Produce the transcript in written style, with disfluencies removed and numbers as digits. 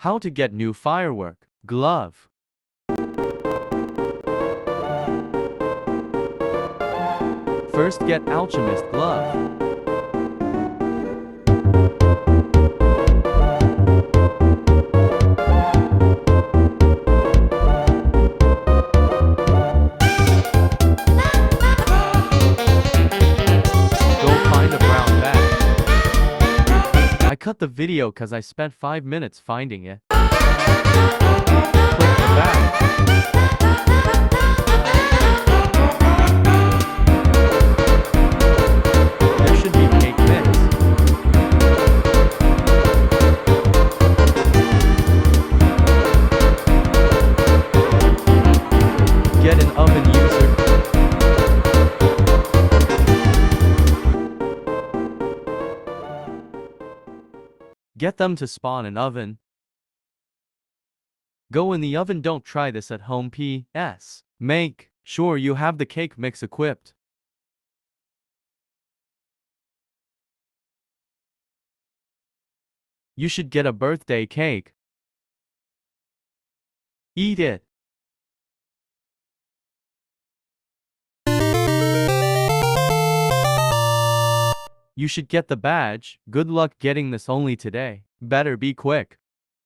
How to get new firework glove. First get alchemist glove. Go find a brown bag. I cut the video cause I spent 5 minutes finding it. Click the bag. There should be cake mix. Get an oven user. Get them to spawn an oven. Go in the oven. Don't try this at home. P.S. Make sure you have the cake mix equipped. You should get a birthday cake. Eat it. You should get the badge. Good luck getting this only today. Better be quick.